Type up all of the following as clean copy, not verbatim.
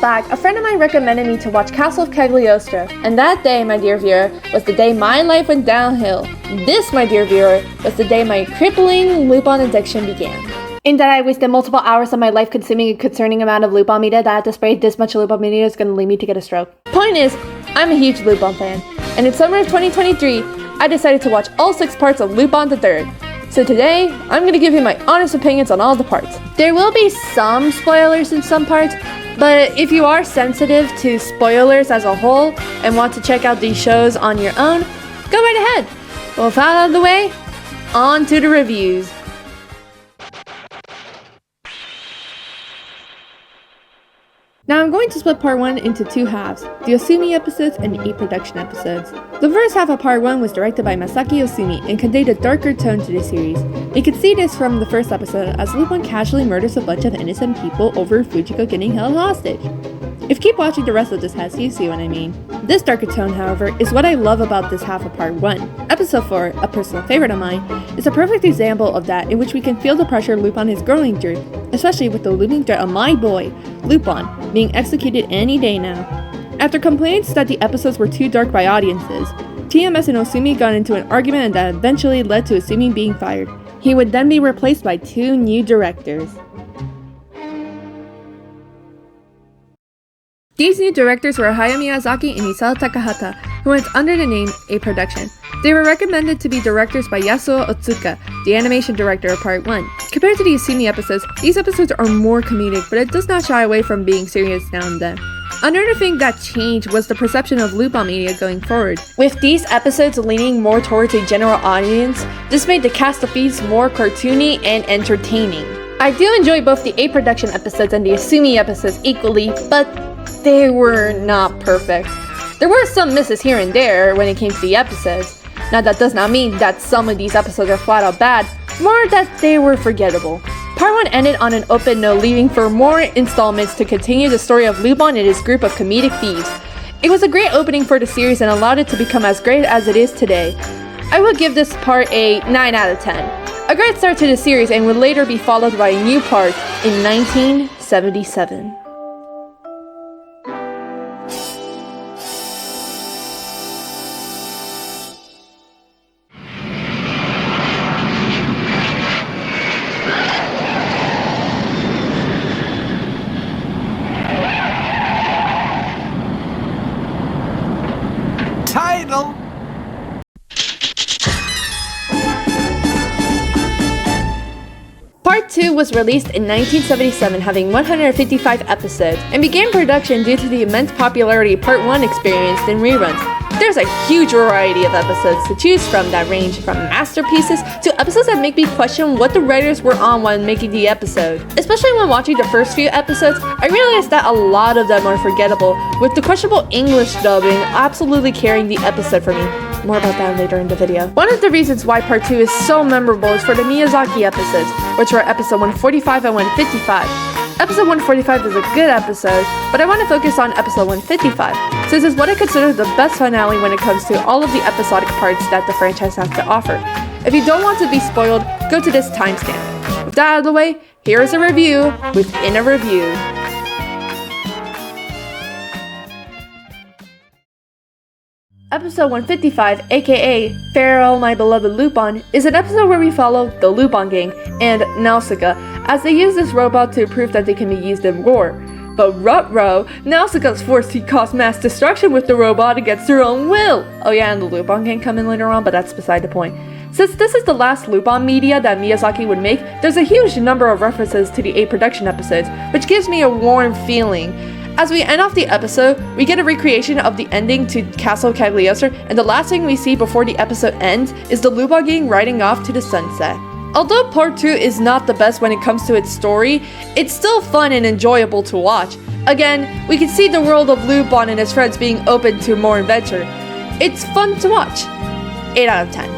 Back, a friend of mine recommended me to watch Castle of Cagliostro, and that day, my dear viewer, was the day my life went downhill. This, my dear viewer, was the day my crippling Lupin addiction began. In that I wasted multiple hours of my life consuming a concerning amount of Lupin media that I had to spray this much Lupin media is gonna lead me to get a stroke. Point is, I'm a huge Lupin fan, and in summer of 2023, I decided to watch all 6 parts of Lupin III. So today, I'm gonna give you my honest opinions on all the parts. There will be some spoilers in some parts, but if you are sensitive to spoilers as a whole and want to check out these shows on your own, go right ahead. With that out of the way, on to the reviews. Now I'm going to split part 1 into 2 halves, the Osumi episodes and the 8 production episodes. The first half of part 1 was directed by Masaki Osumi and conveyed a darker tone to the series. You can see this from the first episode as Lupin casually murders a bunch of innocent people over Fujiko getting held hostage. If you keep watching the rest of this half, you see what I mean. This darker tone, however, is what I love about this half of part 1. Episode 4, a personal favorite of mine, is a perfect example of that, in which we can feel the pressure Lupin is growing through, especially with the looming threat of my boy, Lupin, being executed any day now. After complaints that the episodes were too dark by audiences, TMS and Osumi got into an argument that eventually led to Osumi being fired. He would then be replaced by 2 new directors. These new directors were Hayao Miyazaki and Isao Takahata, who went under the name A Production. They were recommended to be directors by Yasuo Otsuka, the animation director of Part 1. Compared to the Osumi episodes, these episodes are more comedic, but it does not shy away from being serious now and then. Another thing that changed was the perception of Lupin media going forward. With these episodes leaning more towards a general audience, this made the cast of feeds more cartoony and entertaining. I do enjoy both the A Production episodes and the Osumi episodes equally, but they were not perfect. There were some misses here and there when it came to the episodes. Now that does not mean that some of these episodes are flat out bad, more that they were forgettable. Part 1 ended on an open note, leaving for more installments to continue the story of Lupin and his group of comedic thieves. It was a great opening for the series and allowed it to become as great as it is today. I will give this part a 9 out of 10. A great start to the series and would later be followed by a new part in 1977. Title! Part 2 was released in 1977, having 155 episodes, and began production due to the immense popularity Part 1 experienced in reruns. There's a huge variety of episodes to choose from that range from masterpieces to episodes that make me question what the writers were on while making the episode. Especially when watching the first few episodes, I realized that a lot of them are forgettable, with the questionable English dubbing absolutely carrying the episode for me. More about that later in the video. One of the reasons why Part 2 is so memorable is for the Miyazaki episodes, which were episode 145 and 155. Episode 145 is a good episode, but I want to focus on episode 155, since it's what I consider the best finale when it comes to all of the episodic parts that the franchise has to offer. If you don't want to be spoiled, go to this timestamp. With that out of the way, here is a review within a review. Episode 155, aka Farewell My Beloved Lupin, is an episode where we follow the Lupin gang and Nausicaa as they use this robot to prove that they can be used in war. But ruh-roh, Nausicaa's forced to cause mass destruction with the robot against her own will! Oh yeah, and the Lupin gang come in later on, but that's beside the point. Since this is the last Lupin media that Miyazaki would make, there's a huge number of references to the 8 production episodes, which gives me a warm feeling. As we end off the episode, we get a recreation of the ending to Castle Cagliostro, and the last thing we see before the episode ends is the Lupin gang riding off to the sunset. Although Part 2 is not the best when it comes to its story, it's still fun and enjoyable to watch. Again, we can see the world of Lupin and his friends being open to more adventure. It's fun to watch. 8 out of 10.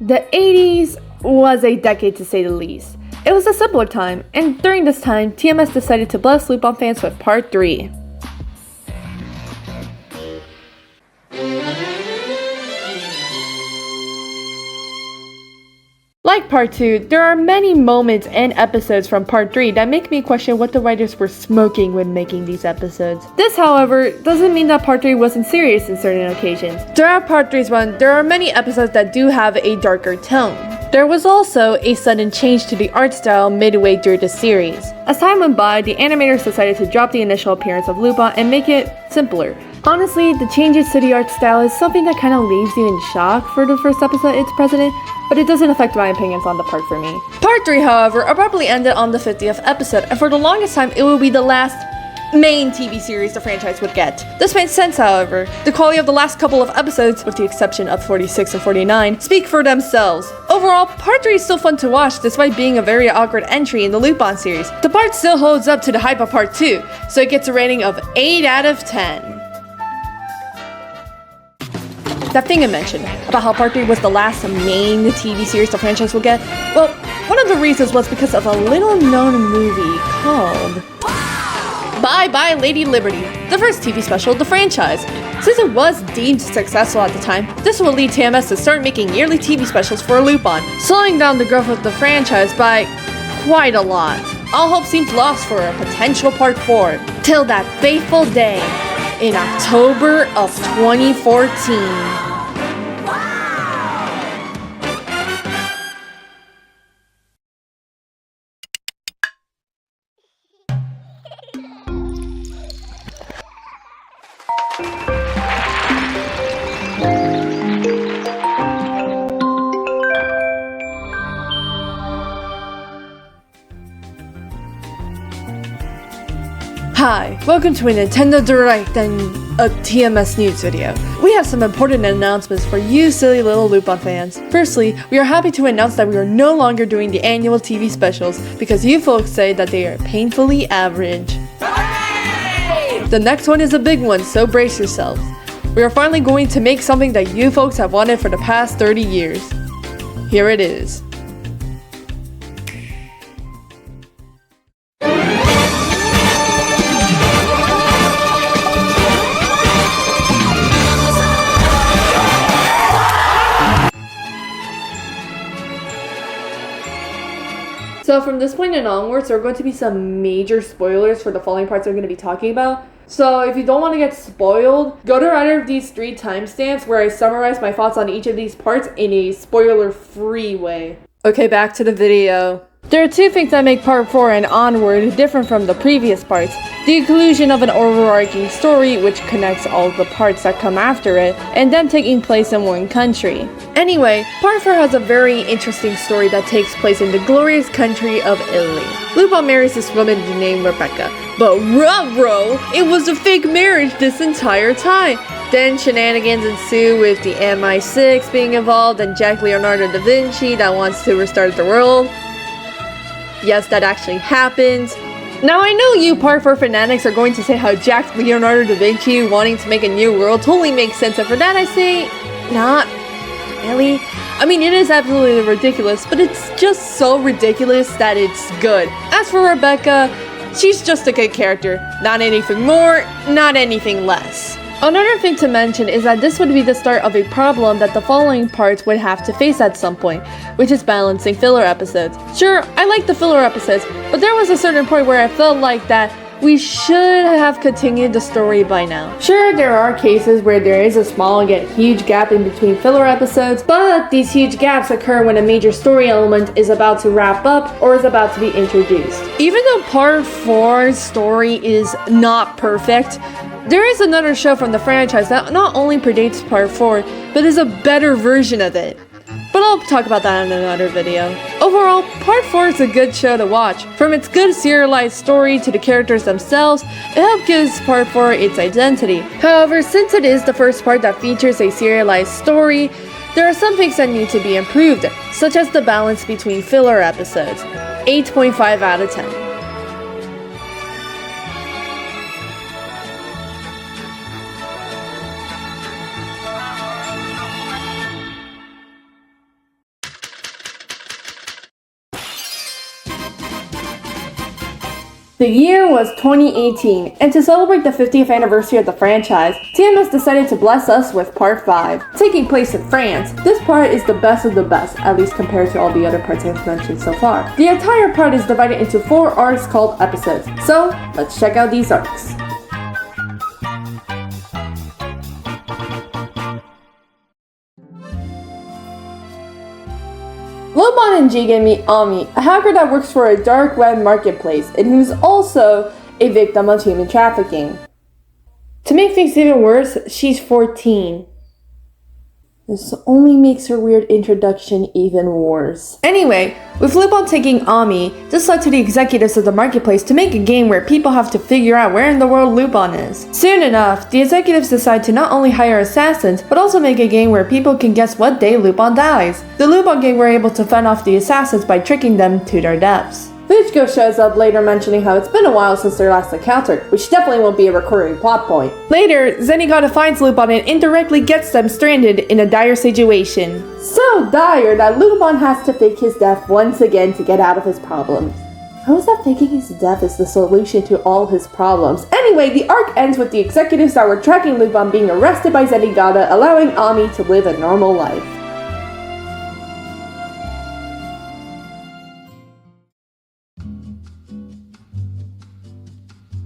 The 80s was a decade to say the least. It was a simpler time, and during this time, TMS decided to bless Lupin fans with Part 3. Like Part 2, there are many moments and episodes from Part 3 that make me question what the writers were smoking when making these episodes. This, however, doesn't mean that Part 3 wasn't serious in certain occasions. Throughout Part 3's run, there are many episodes that do have a darker tone. There was also a sudden change to the art style midway through the series. As time went by, the animators decided to drop the initial appearance of Lupin and make it simpler. Honestly, the changes to the art style is something that kind of leaves you in shock for the first episode it's presented, but it doesn't affect my opinions on the part for me. Part 3, however, abruptly ended on the 50th episode, and for the longest time, it will be the last main TV series the franchise would get. This made sense, however. The quality of the last couple of episodes, with the exception of 46 and 49, speak for themselves. Overall, Part 3 is still fun to watch despite being a very awkward entry in the Lupin series. The part still holds up to the hype of Part 2, so it gets a rating of 8 out of 10. That thing I mentioned about how Part 3 was the last main TV series the franchise will get, well, one of the reasons was because of a little known movie called Bye Bye Lady Liberty, the first TV special of the franchise. Since it was deemed successful at the time, this will lead TMS to start making yearly TV specials for Lupin, slowing down the growth of the franchise by quite a lot. All hope seemed lost for a potential Part 4, till that fateful day in October of 2014. Hi, welcome to a Nintendo Direct and a TMS News video. We have some important announcements for you silly little Lupin fans. Firstly, we are happy to announce that we are no longer doing the annual TV specials because you folks say that they are painfully average. Hooray! The next one is a big one, so brace yourselves. We are finally going to make something that you folks have wanted for the past 30 years. Here it is. So from this point and onwards, there are going to be some major spoilers for the following parts we're going to be talking about. So if you don't want to get spoiled, go to either of these 3 timestamps where I summarize my thoughts on each of these parts in a spoiler-free way. Okay, back to the video. There are 2 things that make Part 4 and onward different from the previous parts. The inclusion of an overarching story which connects all the parts that come after it, and them taking place in one country. Anyway, Part 4 has a very interesting story that takes place in the glorious country of Italy. Lupin marries this woman named Rebecca, but ruh-roh, it was a fake marriage this entire time. Then shenanigans ensue with the MI6 being involved and Jack Leonardo da Vinci that wants to restart the world. Yes, that actually happens. Now I know you Part 4 fanatics are going to say how Jack Leonardo da Vinci wanting to make a new world totally makes sense, and for that I say, not really. I mean, it is absolutely ridiculous, but it's just so ridiculous that it's good. As for Rebecca, she's just a good character. Not anything more, not anything less. Another thing to mention is that this would be the start of a problem that the following parts would have to face at some point, which is balancing filler episodes. Sure, I like the filler episodes, but there was a certain point where I felt like that we should have continued the story by now. Sure, there are cases where there is a small yet huge gap in between filler episodes, but these huge gaps occur when a major story element is about to wrap up or is about to be introduced. Even though Part 4's story is not perfect, there is another show from the franchise that not only predates Part 4, but is a better version of it. But I'll talk about that in another video. Overall, Part 4 is a good show to watch. From its good serialized story to the characters themselves, it helps gives Part 4 its identity. However, since it is the first part that features a serialized story, there are some things that need to be improved, such as the balance between filler episodes. 8.5 out of 10. The year was 2018, and to celebrate the 50th anniversary of the franchise, TMS decided to bless us with Part 5. Taking place in France, this part is the best of the best, at least compared to all the other parts I've mentioned so far. The entire part is divided into 4 arcs called episodes, so let's check out these arcs. Lupin and Jigen meet Ami, a hacker that works for a dark web marketplace and who's also a victim of human trafficking. To make things even worse, she's 14. This only makes her weird introduction even worse. Anyway, with Lupin taking Ami, this led to the executives of the marketplace to make a game where people have to figure out where in the world Lupin is. Soon enough, the executives decide to not only hire assassins, but also make a game where people can guess what day Lupin dies. The Lupin gang were able to fend off the assassins by tricking them to their deaths. Fujiko shows up later mentioning how it's been a while since their last encounter, which definitely won't be a recurring plot point. Later, Zenigata finds Lupin and indirectly gets them stranded in a dire situation. So dire that Lupin has to fake his death once again to get out of his problems. How is that faking his death is the solution to all his problems? Anyway, the arc ends with the executives that were tracking Lupin being arrested by Zenigata, allowing Ami to live a normal life.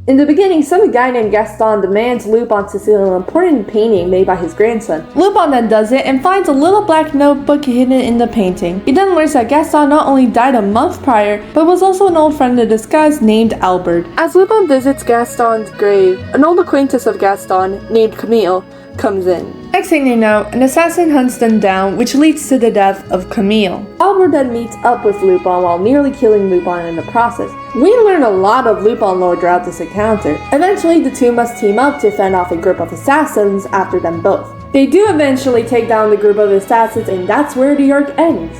In the beginning, some guy named Gaston demands Lupin to steal an important painting made by his grandson. Lupin then does it and finds a little black notebook hidden in the painting. He then learns that Gaston not only died a month prior, but was also an old friend in disguise named Albert. As Lupin visits Gaston's grave, an old acquaintance of Gaston, named Camille, comes in. Next thing they know, an assassin hunts them down, which leads to the death of Camille. Albert then meets up with Lupin while nearly killing Lupin in the process. We learn a lot of Lupin lore throughout this encounter. Eventually, the two must team up to fend off a group of assassins after them both. They do eventually take down the group of assassins, and that's where the arc ends.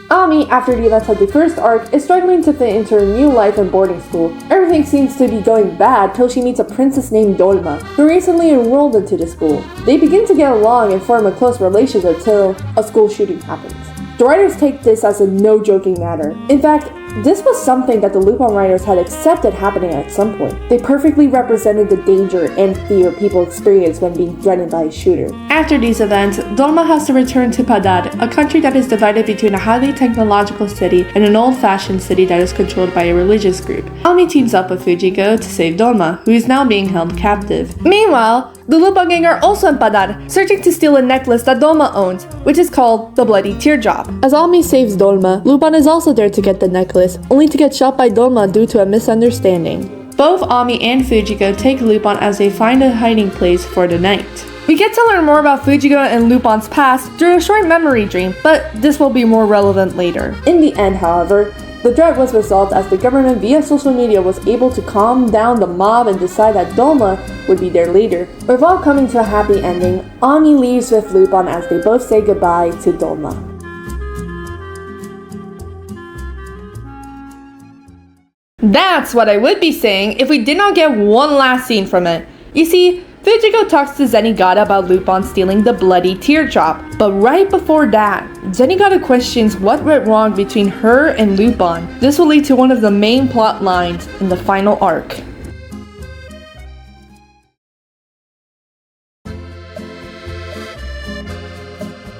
Ami, after the events of the first arc, is struggling to fit into her new life in boarding school. Everything seems to be going bad till she meets a princess named Dollimore, who recently enrolled into the school. They begin to get along and form a close relationship until a school shooting happens. The writers take this as a no-joking matter. In fact, this was something that the Lupin writers had accepted happening at some point. They perfectly represented the danger and fear people experience when being threatened by a shooter. After these events, Dolma has to return to Padad, a country that is divided between a highly technological city and an old-fashioned city that is controlled by a religious group. Ami teams up with Fujiko to save Dolma, who is now being held captive. Meanwhile, the Lupin gang are also in Padad, searching to steal a necklace that Dolma owns, which is called the Bloody Teardrop. As Ami saves Dolma, Lupin is also there to get the necklace, only to get shot by Dolma due to a misunderstanding. Both Ami and Fujiko take Lupin as they find a hiding place for the night. We get to learn more about Fujiko and Lupin's past through a short memory dream, but this will be more relevant later. In the end, however, the threat was resolved as the government via social media was able to calm down the mob and decide that Dolma would be their leader. With all coming to a happy ending, Ami leaves with Lupin as they both say goodbye to Dolma. That's what I would be saying if we did not get one last scene from it. You see, Fujiko talks to Zenigata about Lupin stealing the Bloody Teardrop, but right before that, Zenigata questions what went wrong between her and Lupin. This will lead to one of the main plot lines in the final arc.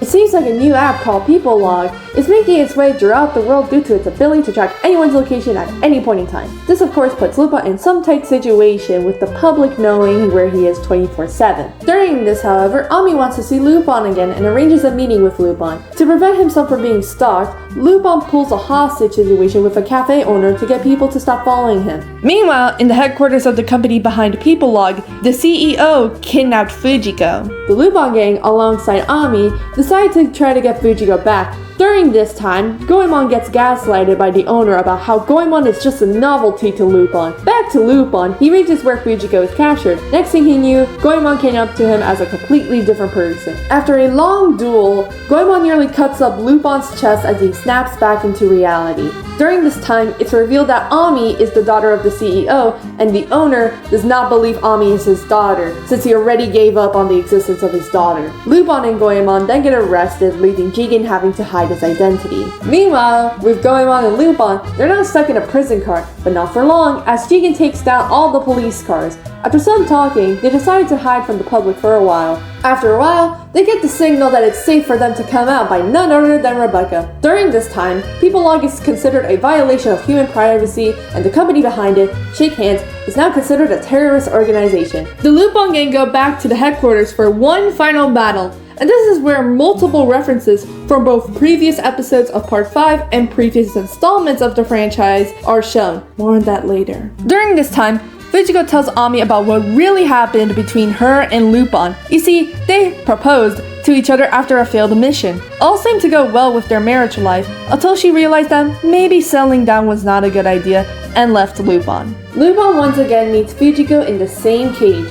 It seems like a new app called People Log is making its way throughout the world due to its ability to track anyone's location at any point in time. This of course puts Lupin in some tight situation with the public knowing where he is 24/7. During this, however, Ami wants to see Lupin again and arranges a meeting with Lupin. To prevent himself from being stalked, Lupin pulls a hostage situation with a cafe owner to get people to stop following him. Meanwhile, in the headquarters of the company behind People Log, the CEO kidnapped Fujiko. The Lupin gang, alongside Ami, decide to try to get Fujiko back. During this time, Goemon gets gaslighted by the owner about how Goemon is just a novelty to Lupin. Back Back to Lupin, he reaches where Fujiko is captured. Next thing he knew, Goemon came up to him as a completely different person. After a long duel, Goemon nearly cuts up Lupin's chest as he snaps back into reality. During this time, it's revealed that Ami is the daughter of the CEO, and the owner does not believe Ami is his daughter, since he already gave up on the existence of his daughter. Lupin and Goemon then get arrested, leaving Jigen having to hide his identity. Meanwhile, with Goemon and Lupin, they're now stuck in a prison car, but not for long, as Jigen takes down all the police cars. After some talking, they decide to hide from the public for a while. After a while, they get the signal that it's safe for them to come out by none other than Rebecca. During this time, People Log is considered a violation of human privacy, and the company behind it, Shake Hands, is now considered a terrorist organization. The Lupin gang go back to the headquarters for one final battle, and this is where multiple references from both previous episodes of Part 5 and previous installments of the franchise are shown. More on that later. During this time, Fujiko tells Ami about what really happened between her and Lupin. You see, they proposed to each other after a failed mission. All seemed to go well with their marriage life until she realized that maybe settling down was not a good idea and left Lupin. Lupin once again meets Fujiko in the same cage.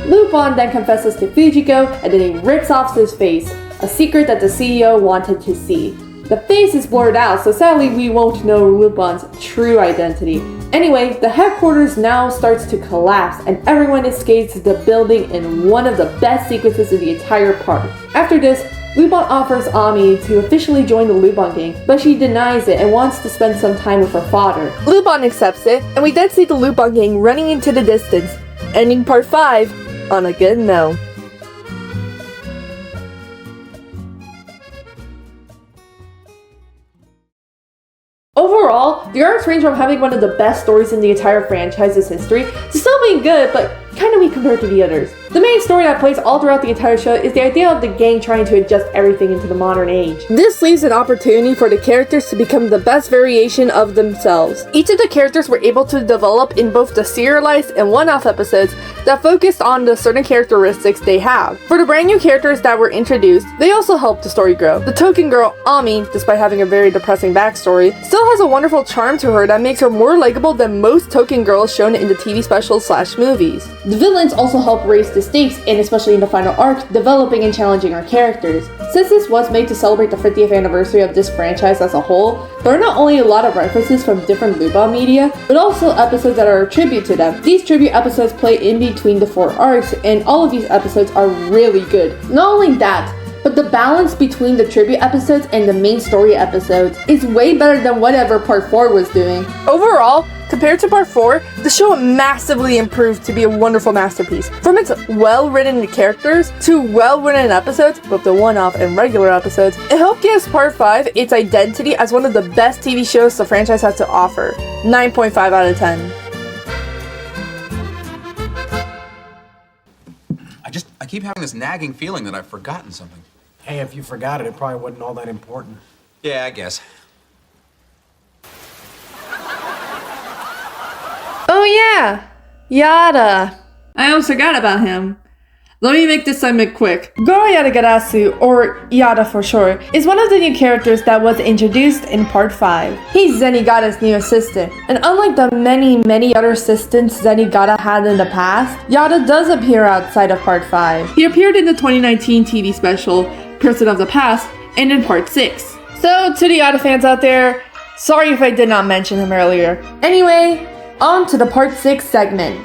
Lupin then confesses to Fujiko and then he rips off his face, a secret that the CEO wanted to see. The face is blurred out, so sadly we won't know Lupin's true identity. Anyway, the headquarters now starts to collapse and everyone escapes the building in one of the best sequences in the entire park. After this, Lupin offers Ami to officially join the Lupin gang, but she denies it and wants to spend some time with her father. Lupin accepts it, and we then see the Lupin gang running into the distance, ending Part 5 on a good note. Overall, the arcs range from having one of the best stories in the entire franchise's history to still being good, but kinda weak compared to the others. The main story that plays all throughout the entire show is the idea of the gang trying to adjust everything into the modern age. This leaves an opportunity for the characters to become the best variation of themselves. Each of the characters were able to develop in both the serialized and one-off episodes that focused on the certain characteristics they have. For the brand new characters that were introduced, they also helped the story grow. The token girl, Ami, despite having a very depressing backstory, still has a wonderful charm to her that makes her more likable than most token girls shown in the TV specials / movies. The villains also help raise the stakes, and especially in the final arc, developing and challenging our characters. Since this was made to celebrate the 50th anniversary of this franchise as a whole, there are not only a lot of references from different Lupin media, but also episodes that are a tribute to them. These tribute episodes play in between the 4 arcs, and all of these episodes are really good. Not only that, but the balance between the tribute episodes and the main story episodes is way better than whatever Part 4 was doing. Overall, compared to Part 4, the show massively improved to be a wonderful masterpiece. From its well-written characters to well-written episodes, both the one-off and regular episodes, it helped give Part 5 its identity as one of the best TV shows the franchise has to offer. 9.5 out of 10. I keep having this nagging feeling that I've forgotten something. Hey, if you forgot it, it probably wasn't all that important. Yeah, I guess. Oh yeah! Yada! I almost forgot about him. Let me make this segment quick. Goro Yadagarasu, or Yada for short, is one of the new characters that was introduced in Part 5. He's Zenigata's new assistant, and unlike the many other assistants Zenigata had in the past, Yada does appear outside of Part 5. He appeared in the 2019 TV special, Person of the Past, and in Part 6. So, to the Yada fans out there, sorry if I did not mention him earlier. Anyway, on to the Part 6 segment.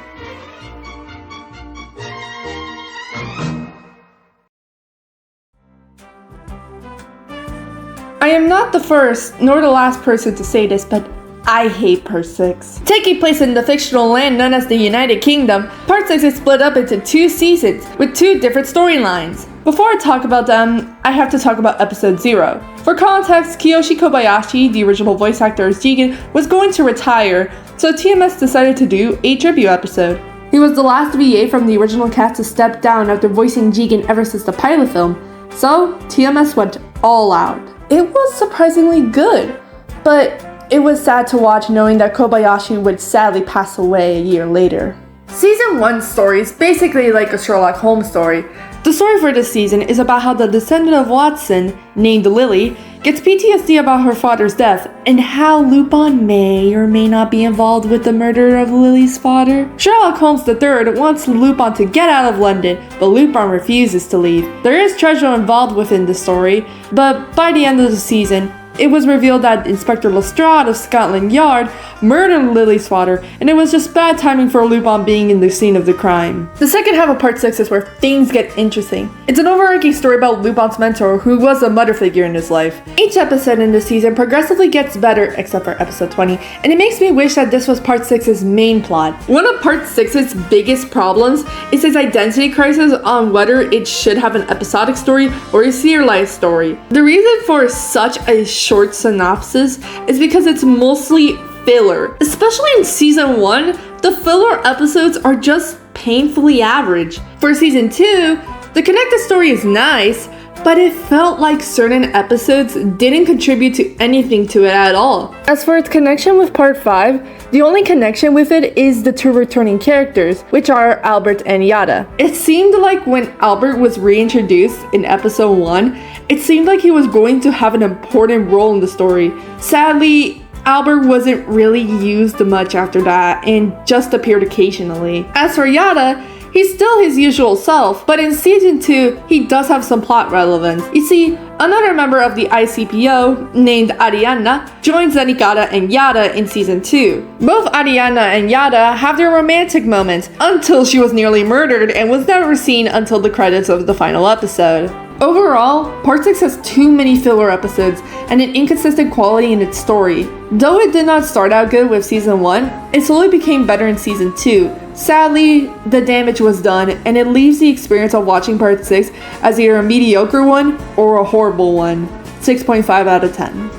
I am not the first, nor the last person to say this, but I hate Part 6. Taking place in the fictional land known as the United Kingdom, Part 6 is split up into 2 seasons, with 2 different storylines. Before I talk about them, I have to talk about Episode 0. For context, Kiyoshi Kobayashi, the original voice actor as Jigen, was going to retire, so TMS decided to do a tribute episode. He was the last VA from the original cast to step down after voicing Jigen ever since the pilot film, so TMS went all out. It was surprisingly good, but it was sad to watch knowing that Kobayashi would sadly pass away a year later. Season 1's story is basically like a Sherlock Holmes story. The story for this season is about how the descendant of Watson, named Lily, gets PTSD about her father's death, and how Lupin may or may not be involved with the murder of Lily's father. Sherlock Holmes III wants Lupin to get out of London, but Lupin refuses to leave. There is treasure involved within the story, but by the end of the season, it was revealed that Inspector Lestrade of Scotland Yard murdered Lily's father, and it was just bad timing for Lupin being in the scene of the crime. The second half of part 6 is where things get interesting. It's an overarching story about Lupin's mentor, who was a mother figure in his life. Each episode in this season progressively gets better, except for episode 20, and it makes me wish that this was part 6's main plot. One of part 6's biggest problems is its identity crisis on whether it should have an episodic story or a serialized story. The reason for such a short synopsis is because it's mostly filler. Especially in season 1, the filler episodes are just painfully average. For season 2, the connected story is nice, but it felt like certain episodes didn't contribute to anything to it at all. As for its connection with part 5, the only connection with it is the two returning characters, which are Albert and Yada. It seemed like when Albert was reintroduced in episode 1, it seemed like he was going to have an important role in the story. Sadly, Albert wasn't really used much after that and just appeared occasionally. As for Yada, he's still his usual self, but in season 2, he does have some plot relevance. You see, another member of the ICPO, named Arianna, joins Zenikata and Yada in season 2. Both Arianna and Yada have their romantic moments until she was nearly murdered and was never seen until the credits of the final episode. Overall, part 6 has too many filler episodes and an inconsistent quality in its story. Though it did not start out good with season 1, it slowly became better in season 2. Sadly, the damage was done, and it leaves the experience of watching part 6 as either a mediocre one or a horrible one. 6.5 out of 10.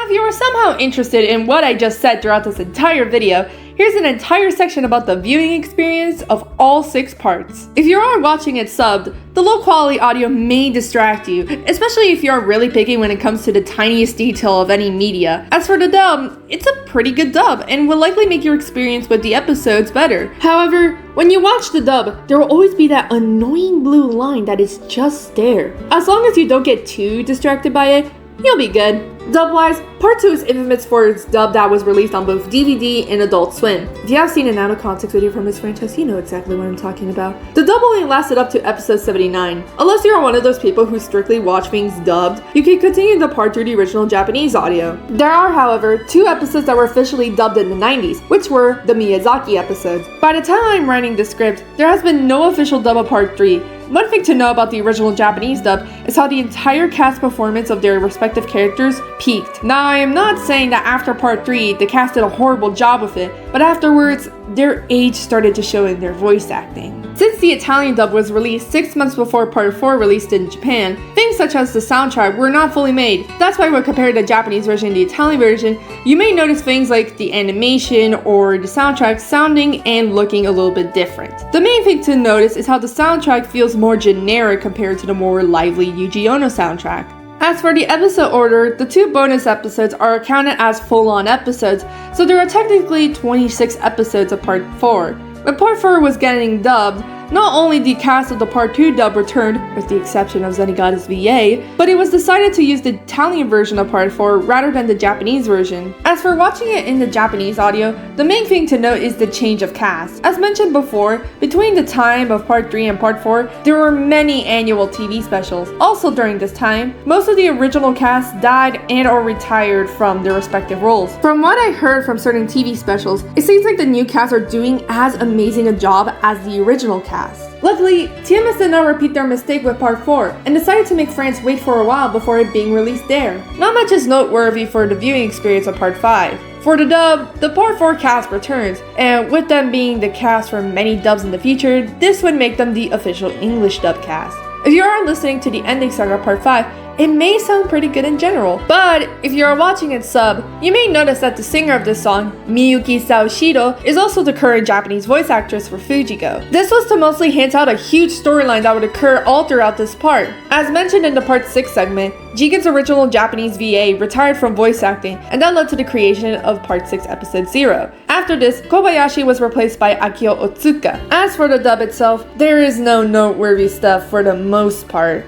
If you are somehow interested in what I just said throughout this entire video, here's an entire section about the viewing experience of all 6 parts. If you are watching it subbed, the low quality audio may distract you, especially if you are really picky when it comes to the tiniest detail of any media. As for the dub, it's a pretty good dub and will likely make your experience with the episodes better. However, when you watch the dub, there will always be that annoying blue line that is just there. As long as you don't get too distracted by it, you'll be good. Dub-wise, part 2 is infamous for its dub that was released on both DVD and Adult Swim. If you have seen an out-of-context video from this franchise, you know exactly what I'm talking about. The dub only lasted up to episode 79. Unless you're one of those people who strictly watch things dubbed, you can continue the part through the original Japanese audio. There are, however, 2 episodes that were officially dubbed in the 90s, which were the Miyazaki episodes. By the time I'm writing the script, there has been no official dub of part 3. One thing to know about the original Japanese dub is how the entire cast performance of their respective characters peaked. Now, I am not saying that after part 3, the cast did a horrible job with it, but afterwards, their age started to show in their voice acting. Since the Italian dub was released 6 months before part 4 released in Japan, things such as the soundtrack were not fully made. That's why when comparing the Japanese version and the Italian version, you may notice things like the animation or the soundtrack sounding and looking a little bit different. The main thing to notice is how the soundtrack feels more generic compared to the more lively Yuji Ohno soundtrack. As for the episode order, the 2 bonus episodes are accounted as full-on episodes, so there are technically 26 episodes of part 4. When part 4 was getting dubbed, not only the cast of the part 2 dub returned, with the exception of Zenigata's VA, but it was decided to use the Italian version of part 4 rather than the Japanese version. As for watching it in the Japanese audio, the main thing to note is the change of cast. As mentioned before, between the time of part 3 and part 4, there were many annual TV specials. Also during this time, most of the original cast died and or retired from their respective roles. From what I heard from certain TV specials, it seems like the new cast are doing as amazing a job as the original cast. Luckily, TMS did not repeat their mistake with part 4 and decided to make fans wait for a while before it being released there. Not much is noteworthy for the viewing experience of part 5. For the dub, the part 4 cast returns, and with them being the cast for many dubs in the future, this would make them the official English dub cast. If you are listening to the ending song of part 5, it may sound pretty good in general. But if you are watching it sub, you may notice that the singer of this song, Miyuki Saoshiro, is also the current Japanese voice actress for Fujiko. This was to mostly hint out a huge storyline that would occur all throughout this part. As mentioned in the part 6 segment, Jenkins' original Japanese VA retired from voice acting, and that led to the creation of part 6 episode 0. After this, Kobayashi was replaced by Akio Otsuka. As for the dub itself, there is no noteworthy stuff for the most part.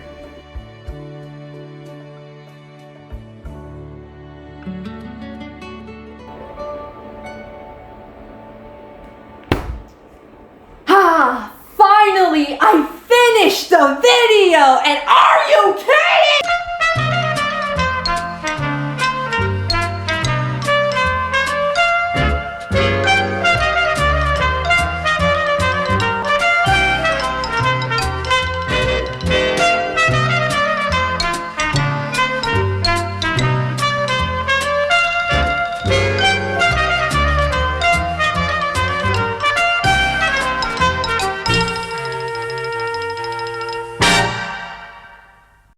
Finally, I finished the video! And are you kidding